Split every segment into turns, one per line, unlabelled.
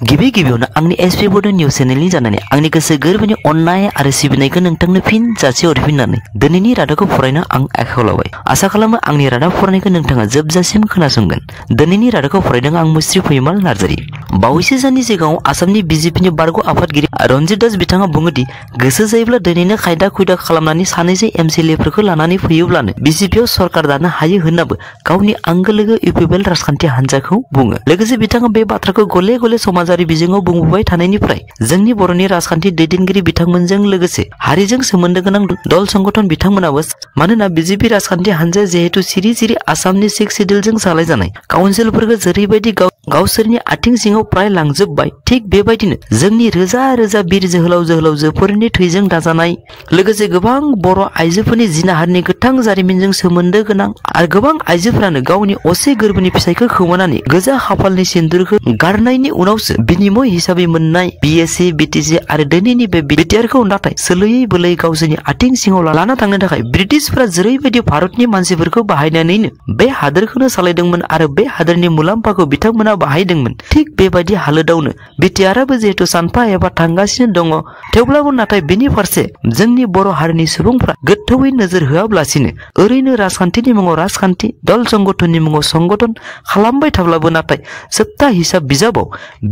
गिबि गिबियावनो आंनि एसपि बड' निउस चेनेलनि जानानै आंनि गोसो गोरबोनि अननाय आरो सिबिनायखौ नोंथांनो फिन जासि हरफिननानै दिनैनि रादाबखौ फरायनो आं आखायाव लाबाय। आसा खालामो आंनि रादाब फरायनायखौ नोंथाङा जोबजासिम खोनासंगोन। दिनैनि रादाबखौ फरायदों आं मुस्रि फैमाल नार्जारी। बावैसो साननि सिगाङाव आसामनि बिजेपिनि बारग' आफादगिरि रन्जित दास बिथाङा बुङोदि गोसो जायोब्ला दिनैनो खायदा खुयदा खालामनानै सानैसो एमसिएलएफोरखौ लानानै फैयोब्लानो बिजेपियाव सरकार दानो हायो होननाबो गावनि आंगो लोगो इउपिपिएल राजखान्थि हान्जाखौ बुङो। लोगोसे बिथाङा बे बाथ्राखौ गले गले समाजारि बिजोङाव बुंबोबाय थानायनिफ्राय जोंनि बर'नि राजखान्थि दैदेनगिरि बिथांमोनजों लोगोसे हारिजों सोमोन्दो गोनां दल संगठन बिथांमोनाबो मानोना बिजेपि राजखान्थि हान्जाया जिहेतु सिरि सिरि आसामनि 6 सिडिउलजों सालायजानाय काउन्सिलफोरखौ जेरैबायदि गावसोरनि आथिं सिङाव प्राय लांजोबबाय, थिग बेबायदिनो जोंनि रोजा रोजा बिर जोहोलाव जोहोलावजोफोरनि थैजों दाजानाय लोगोसे गोबां बर' आइजोफोरनि जिनाहारनि गोथां जारिमिनजों सोमोन्दो गोनां आरो गोबां आइजोफोरानो गावनि असे गोरबोनि फिसायखौ खोमानानै गोजा खाफालनि सिन्दुरखौ गारनायनि उनावसो बिनिमय हिसाबै मोननाय बिएसि बिटिसि आरो दिनैनि बे बिटिआरखौ नाथाय सोलोयै बोलै गावसोरनि आथिं सिङाव लाना थांनो थाखाय ब्रिटिशफोरा जेरैबायदि भारतनि मानसिफोरखौ बाहायनानैनो बे हादोरखौनो सालायदोंमोन आरो बे हादोरनि मुलाम्फाखौ बिथांमोना बाहायदोंमोन, थिग बेबायदि हालोदावनो बिटिआराबो जिहेतु सानफा एबा थांगासिनो दङ। थेवब्लाबो नाथाय बेनि फारसे जोंनि बर' हारिनि सुबुंफ्रा गोथौयै नोजोर होआब्लासिनो ओरैनो राजखान्थिनि मुङाव राजखान्थि, दल संगठननि मुङाव संगठन खालामबाय थाब्लाबो नाथाय जोबथा हिसाब बिजाबाव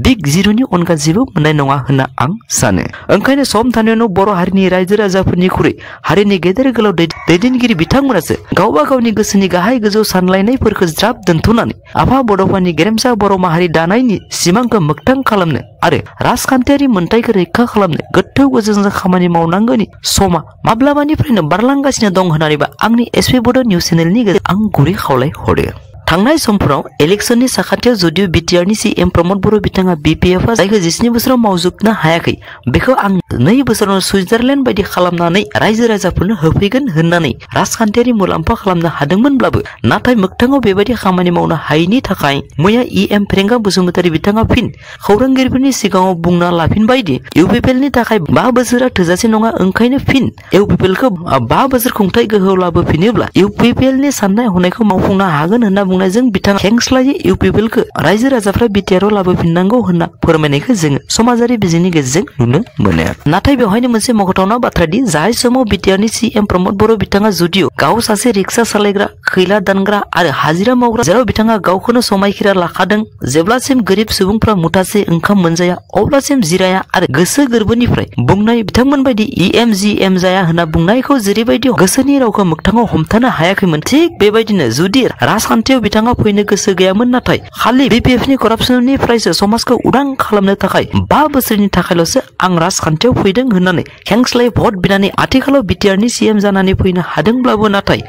बिग जिर'नि अनगा जेबो मोननाय नङा होनना आं सानो। ओंखायनो सम थानायावनो बर' हारिनि रायजो राजाफोरनिख्रुइ हारिनि गेदेर गोलाव दैदेनगिरि बिथांमोनासो गावबा गावनि गोसोनि गाहाय गोजौ सानलायनायफोरखौ ज्राब दोनथ'नानै आफा बड'फानि गेरेमसा बर' माहारि दानायनि सिमांखौ मोगथां खालामनो आरो राजखान्थियारि मोन्थायखौ रैखा खालामनो गोथौ गोजोंजों खामानि मावनांगौनि समा माब्लाबानिफ्रायनो बारलांगासिनो दं होननानैबो आंनि एसपि बड' निउस चेनेलनि गेजेरजों आं गुरै खावलाय हरो। थांनाय समफोराव इलेक्शननि साखाथियाव जुदिव बिटिआरनि सीएम प्रमद बर' बिथाङा बिपिएफआ जायखौ 19 बोसोराव मावजोबनो हायाखै बेखौ आं 2 बोसोरावनो सुइजारलेण्ड बायदि खालामनानै रायजो राजाफोरनो होफैगोन होननानै राजखान्थियारि मुलाम्फा खालामनो हादोंमोनब्लाबो नाथाय मोगथाङाव बेबायदि खामानि मावनो हायैनि थाखाय मैया इएम प्रियंका बसुमतारी बिथाङा फिन खौरांगिरिफोरनि सिगाङाव बुंना लाफिनबायदि इउपिपिएलनि थाखाय 5 बोसोरा थोजासे नङा, ओंखायनो फिन इउपिपिएलखौ 5 बोसोर खुंथाय गोहोआव लाबोफिनोब्ला इउपिपिएलनि साननाय हनायखौ मावफुंनो हागोन होनना जों बिथाङा खेंस्लायै इउपिपिएलखौ रायजो राजाफ्रा बिटिआरआव लाबोफिननांगौ होनना फोरमायनायखौ जोङो समाजारि बिजोंनि गेजेरजों नुनो मोनो। नाथाय बेवहायनो मोनसे मख'थावना बाथ्रादि जाय समाव बिटिआरनि सीएम प्रमद बर' बिथाङा जुदिव गाव सासे रिक्सा सालायग्रा, खैला दानग्रा आरो हाजिरा मावग्रा जेराव बिथाङा गावखौनो समायखिरा लाखादों, जेब्लासिम गोरिब सुबुंफ्रा मुथासे ओंखाम मोनजाया अब्लासिम जिराया आरो गोसो गोरबोनिफ्राय बुंनाय बिथांमोन बायदि इएम जाया होनना बुंनायखौ जेरैबायदि गोसोनि रावखौ मोगथाङाव हमथानो हायाखैमोन, थिग बेबायदिनो जुदि राजखान्थियाव बिथाङा फैनो गोसो गैयामोन नाथाय खालि बिपिएफनि करापसननिफ्रायसो समाजखौ उदां खालामनो थाखाय 5 बोसोरनि थाखायल'सो आं राजखान्थियाव फैदों होननानै खेंस्लायै भट बिनानै आथिखालाव बिटिआरनि सीएम जानानै फैनो हादोंब्लाबो नाथाय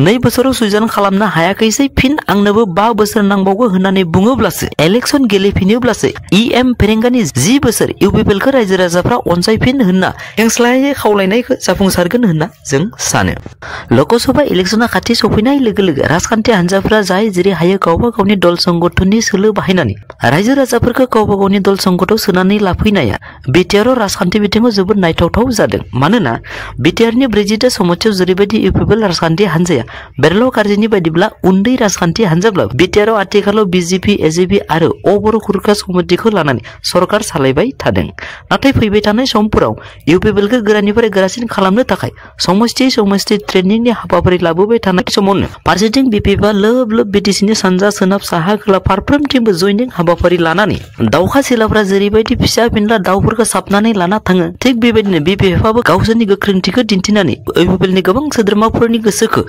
2 बोसोराव सुइजान खालामनो हायाखैसै, फिन आंनोबो 5 बोसोर नांबावगौ होननानै बुङोब्लासो इलेक्शन गेलेफिनोब्लासो इएम प्रियंकानि 10 बोसोर इउपिपिएलखौ रायजो राजाफ्रा अनसायफिन होनना खेंस्लायै खावलायनायखौ जाफुंसारगोन होनना जों सानो। लोकसभा इलेक्शना खाथि सफैनाय लोगो लोगो राजखान्थि हान्जाफोरा जाय जेरै हायो गावबा गावनि दल संगठननि सोलो बाहायनानै रायजो राजाफोरखौ गावबा गावनि दल संगठनाव सोनानै लाफैनाया बिटिआरआव राजखान्थि बिथिङाव जोबोद नायथावथाव जादों। मानोना बिटिआरनि 40टा समस्थियाव जेरैबायदि इउपिपिएल राजखान्थि हान्जाया बेरल' कार्जिनि बायदिब्ला उन्दै राजखान्थि हान्जाब्ला बिटिआरआव आथिखालाव बिजेपि एजेपि आरो अबर' खुरखा समितिखौ लानानै सरकार सालायबाय थादों। नाथाय फैबाय थानाय समफोराव इउपिपिएलखौ गोरानिफ्राय गोरासिन खालामनो थाखाय समस्ति ट्रेनिंनि हाबाफारि लाबोबाय थानाय समावनो फारसेथिं बिपिएफआ लोब लोब बिटिसिनि सानजा सोनाब साहा खोला फारफ्रोमथिंबो जयनिं हाबाफारि लानानै दावखा सिलाफ्रा जेरैबायदि फिसा फिनला दाउफोरखौ साबनानै लाना थाङो, थिग बेबायदिनो बिपिएफआबो गावसोरनि गोख्रोंथिखौ दिन्थिनानै इउपिपिएलनि गोबां सोद्रोमाफोरनि गोसोखौ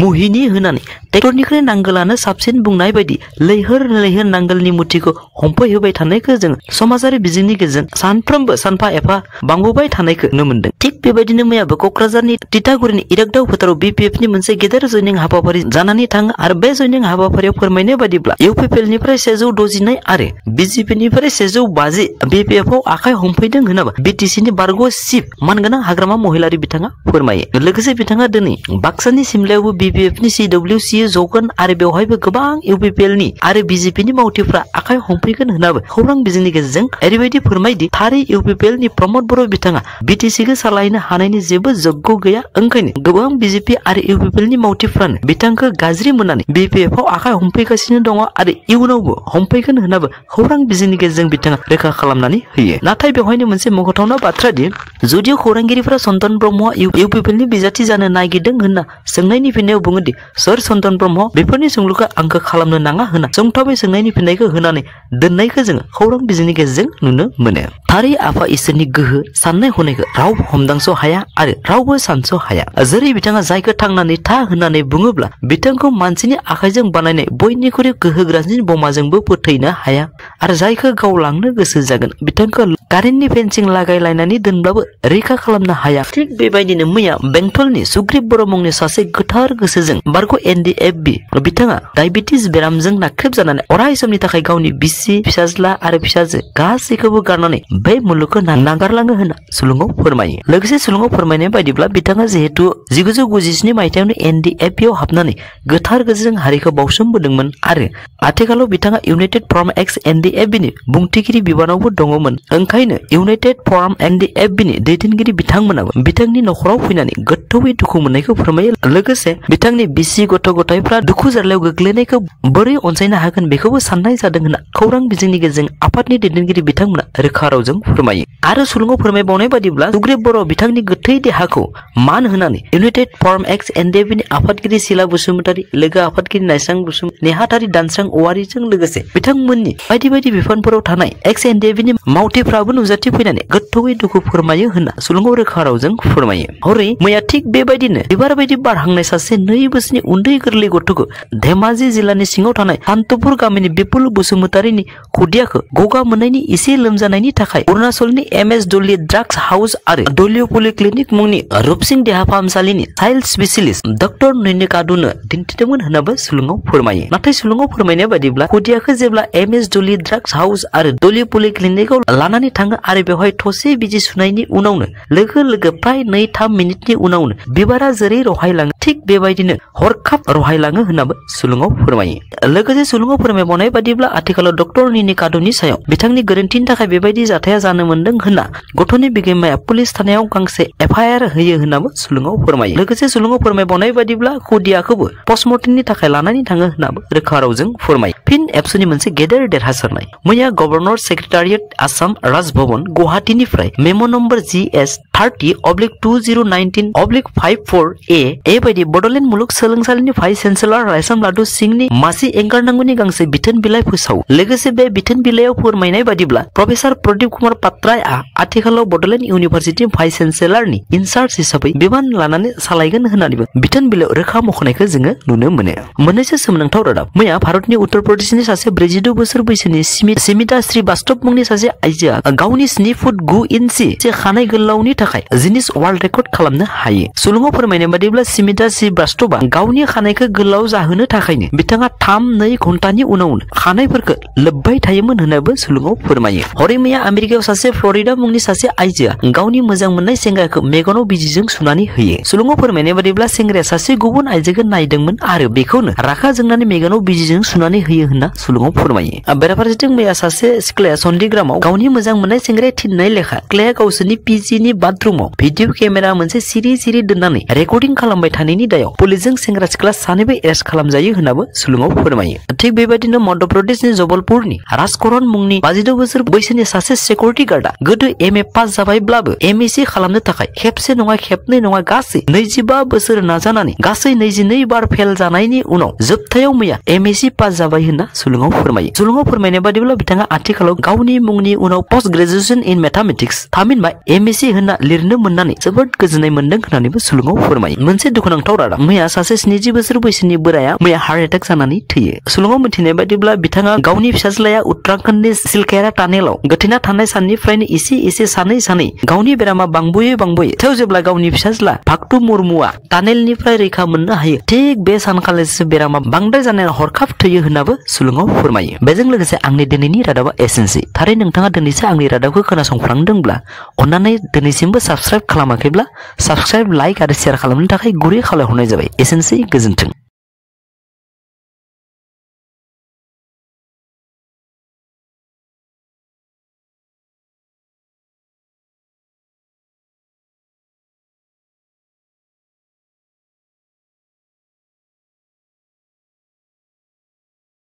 मुहिनि होनानै ट्रेक्टरनिख्रुइ नांगोलानो साबसिन बुंनाय बायदि लैहोर लैहोर नांगोलनि मुथिखौ हमफैहोबाय थानायखौ जों समाजारि बिजोंनि गेजेरजों सानफ्रोमबो सानफा एफा बांबोबाय थानायखौ नुनो मोनदों। थिग बेबायदिनो मैयाबो क'क्राझारनि तितागुरिनि इरागदाव फोथाराव बिपिएफनि मोनसे गेदेर जयनिं हाबाफारि जानानै थाङो आरो बे जयनिं हाबाफारियाव फोरमायनाय बादिब्ला इउपिपिएलनिफ्राय 162 आरो बिजेपिनिफ्राय 150 बिपिएफआव आखाइ हमफैदों होनाबा बिटिसिनि बारग' चिफ मानगोनां हाग्रामा महिलारि बिथाङा फोरमायो। लोगोसे बिथाङा दिनै बाक्सानि सिमलायावबो बिपिएफनि सिडब्लिउसि जगोन आरो बेवहायबो गोबां इउपिपिएलनि आरो बिजेपिनि मावथिफ्रा आखाइ हमफैगोन होनाबो खौरां बिजोंनि गेजेरजों ओरैबायदि फोरमायदि थारै इउपिपिएलनि प्रमद बर' बिथाङा बिटिसिखौ सालायनो हानायनि जेबो जग्य गैया, ओंखायनो गोबां बिजेपि आरो इउपिपिएलनि मावथिफ्रानो बिथांखौ गाज्रि मोननानै बिपिएफआव आथिखालाव आखाइ हमफैगासिनो दङ आरो इयुनावबो हमफैगोन होननाबो खौरां बिजोंनि गेजेरजों बिथाङा रोखा खालामनानै होयो। नाथाय बेवहायनो मोनसे मख'थावना बाथ्रा दि जुदिও खौरांगिरिफोरा चन्दन ब्रह्मआ इउपिपिएलनि बिजाथि जानो नागिरदों होनना सोंनायनि फिननायाव बुङोदि सोर चन्दन ब्रह्म बेफोरनि सोंलुखौ आंखौ खालामनो नाङा होनना सुंथाबै सोंनायनि फिननायखौ होनानै दोननायखौ जोङो खौरां बिजोंनि गेजेरजों नुनो मोनो। थारै आफा इसोरनि गोहो साननाय हनायखौ रावबो हमदांस' हाया आरो रावबो सानस' हाया। जेरै बिथाङा जायखौ थांनानै था होननानै बुङोब्ला बिथांखौ मानसिनि आखाइजों बानायनाय बयनिख्रुइ गोहोग्रासिन बमाजोंबो फोथैनो हाया आरो जायखौ गावलांनो गोसो जागोन बिथांखौ कारेन्टनि फेन्सिं लागायलायनानै दोनब्लाबो रैखा खालामनो हाया। थिग बेबायदिनो मैया बेंटलनि सुग्रीब बर' मुंनि सासे गोथार गोसोजों बारग' एनडिएफबि बिथाङा डायबिटिस बेरामजों नाख्रेबजानानै अराय समनि थाखाय गावनि बिसि फिसाज्ला आरो फिसाजो गासैखौबो गारनानै बे मुलुगखौ नागारलाङो होनना सुलुङाव फोरमायो। लोगोसे सुलुङाव फोरमायनाय बायदिब्ला बिथाङा जिहेतु 1997 मायथाइयावनो एनडिएफबि आव हाबनानै गोथार गोसोजों हारिखौ बावसोमबोदोंमोन आरो आथिखालाव बिथाङा इउनाइटेड फराम एक्स एनडिएफबिनि बुंथिगिरि बिबानावबो दङमोन। ओंखायनो इउनाइटेड फराम एनडिएफबिनि दैदेनगिरि बिथांमोनाबो बिथांनि नखराव फैनानै गोथौयै दुखु मोननायखौ फोरमायो। लोगोसे बिथांनि बिसि गथ' गथायफ्रा दुखु जारलायाव गोग्लैनायखौ बोरै अनसायनो हागोन बेखौबो साननाय जादों होनना खौरां बिजोंनि गेजेरजों आफादनि दैदेनगिरि बिथांमोना रोखा रावजों फोरमायो। आरो सुलुङाव फोरमायबावनाय बादिब्ला सुग्रीब बर' बिथांनि गोथै देहाखौ मान होनानै इउनाइटेड फराम एक्स एनडिएफबिनि आफादगिरि सिला बसुमतारी, लोगो आफादगिरि नायस्रां बसुमतारी, नेहाथारि दानस्रां औवारिजों लोगोसे बिथांमोननि बायदि बायदि बिफानफोराव थानाय एक्स एनडिएफबिनि मावथिफ्राबो नुजाथिफैनानै गोथौयै दुखु फोरमायो होनना सुलुङाव रोखा रावजों फोरमायो। हरै मैया थिग बेबायदिनो बिबार बायदि बारहांनाय सासे 2 बोसोरनि उन्दै गोरलै गथ'खौ धेमाजि जिल्लानि सिङाव थानाय शान्तपुर गामिनि बिपुल बसुमतारीनि खुदियाखौ गगा मोननायनि एसे लोमजानायनि थाखाय अरुणाचलनि एमएस दलिया ड्राग्स हाउस आरो दलिया पलिक्लिनिक मुंनि रूपसिं देहा फाहामसालिनि चाइल्ड स्पेशलिस्ट डक्टर नैनिकादुनो दिन्थिदोंमोन होननाबो सुलुङाव फोरमायो। नाथाय सुलुङाव फोरमायनाय बायदिब्ला खुदियाखौ जेब्ला एमएस दलिया ड्राग्स हाउस आरो दलिया पलिक्लिनिकआव लानानै थाङो आरो बेवहाय थसे बिजि सुनायनि उनावनो लोगो प्राय 2-3 मिनिटनि उनावनो बिबारा जेरै रहायलाङो थिग बेबायदिनो हरखाब रहायलाङो होननाबो सुलुङाव फोरमायो। लोगोसे सुलुङाव फोरमायबावनाय बादिब्ला आथिखालाव डक्टर नैनिकादुनि सायाव बिथांनि गोरोन्थिनि थाखाय बेबायदि जाथाया जानो मोनदों होनना गथ'नि बिगोमाया पुलिस थानायाव गांसे एफआइआर होयो होननाबो सुलुङाव फोरमायो। लोगोसे सुलुङाव फोरमायबावनाय बादिब्ला खुदियाखौबो पस्टमर्टेमनि थाखाय लानानै थाङो होननाबो रोखा रावजों फोरमायो। फिन एबसुनि मोनसे गेदेर देरहासारनाय मैया गभर्नर सेक्रेटारियेट आसाम राजभवन गुवाहाटीनिफ्राय मेम' नम्बर GS30/2019/54A बायदि बड'लेण्ड मुलुग सोलोंसालिनि भाइस चेन्सेलर रायसोम लादु सिंहनि मासि एंगारनांगौनि गांसे बिथोन बिलाइ फोसावो। लोगोसे बे बिथोन बिलाइयाव फोरमायनाय बादिब्ला प्रफेसर प्रदीप कुमार पात्राया आथिखालाव बड'लेण्ड इउनिभारसिटि भाइस चेन्सेलरनि इनचार्ज हिसाबै बिबान लानानै सालायगोन होननानैबो बिथोन बिलाइयाव रोखा मख'नायखौ जोङो नुनो मोनो। मोननैसो सोमोनांथाव रादाब मैया भारतनि उत्तर प्रदेशनि सासे 42 बोसोर बैसोनि स्मिता श्रीवास्तव मुंनि सासे आइजोआ गावनि 7 फुट 9 इन्सि खानाय गोलावनि थाखाय जिनिस वर्ल्ड रेकर्ड खालामनो हायो। सुलुङाव फोरमायनाय बादिब्ला स्मिता श्रीवास्तवआ गावनि खानायखौ गोलाव जाहोनो थाखायनो बिथाङा 3-2 घन्टानि उनावनो खानायफोरखौ लोब्बाय थायोमोन होननाबो सुलुङाव फोरमायो। हरै मैया आमेरिकायाव सासे फ्लरिडा मुंनि सासे आइजोआ गावनि मोजां मोननाय सेंग्राखौ मेगनाव बिजिजों सुनानै होयो। सुलुङाव फोरमायनाय बादिब्ला सेंग्राया सासे गुबुन आइजोखौ नायदोंमोन आरो बेखौनो रागा जोंनानै मेगनाव बिजिजों सुनानै होयो होनना सुलुङाव फोरमायो। बेराफारसेथिं मैया सासे सिख्लाया चन्डीग्रामाव गावनि मोजां मोननाय सेंग्राया थिननाय लेखा सिख्लाया गावसोरनि पिजिनि बाथरुमाव भिडिअ केमेरा मोनसे सिरि दोननानै रेकर्डिं खालामबाय थानायनि दायाव पुलिसजों सेंग्रा सिख्ला सानैबो एरेस्ट खालामजायो होननाबो सुलुङाव फोरमायो। थिग बेबायदिनो मध्य प्रदेशनि जबलपुरनि राजकरन मुंनि 52 बोसोर बैसोनि सासे सिकिउरिटि गार्डआ गोदो एमए पास जाबायब्लाबो एमएसि खालामनो थाखाय खेबसे नङा खेबनै नङा गासै 25 बोसोर नाजानानै गासै 22 बार फेल जानायनि उनाव जोबथायाव मैया एमएसि पास जाबाय होनना सुलुङाव फोरमायो। सुलुङाव फोरमायनाय बादिब्ला बिथाङा आथिखालाव गावनि मुंनि उनाव पोस्ट ग्रेजुएशन इन मैथमेटिक्स थामहिनबा एमएसि होनना लिरनो मोननानै जोबोद गोजोननाय मोनदों होननानैबो सुलुङाव फोरमायो। मोनसे दुखुनांथाव रादाब मैया सासे 70 बोसोर बैसोनि बोराया मैया हार्ट एटेक जानानै थैयो। सुलुङाव मिथिनाय बादिब्ला बिथाङा गावनि फिसाज्लाया उत्तराखन्डनि सिलकेरा टानेलाव गोथैना थानाय साननिफ्रायनो एसे सानै गावनि बेरामा बांबोयै थेव जेब्ला गावनि फिसाज्ला भागतु मुर्मुआ टानेलनिफ्राय रैखा मोननो हायो थिग बे सानखालिसो बेरामा बांद्राय जानानै हरखाब थैयो होननाबो सुलुङाव फोरमायो। बेजों लोगोसे आंनि दिनैनि रादाबा एसेनोसै। थारै नोंथाङा दिनैसो आंनि रादाबखौ खोनासंफ्लांदोंब्ला अन्नानै दिनैसिमबो साबस्क्राइब खालामाखैब्ला साबस्क्राइब लाइक आरो शेयार खालामनो थाखाय गुरै खावलायहरनाय जाबाय। एसेनोसै, गोजोन्थों।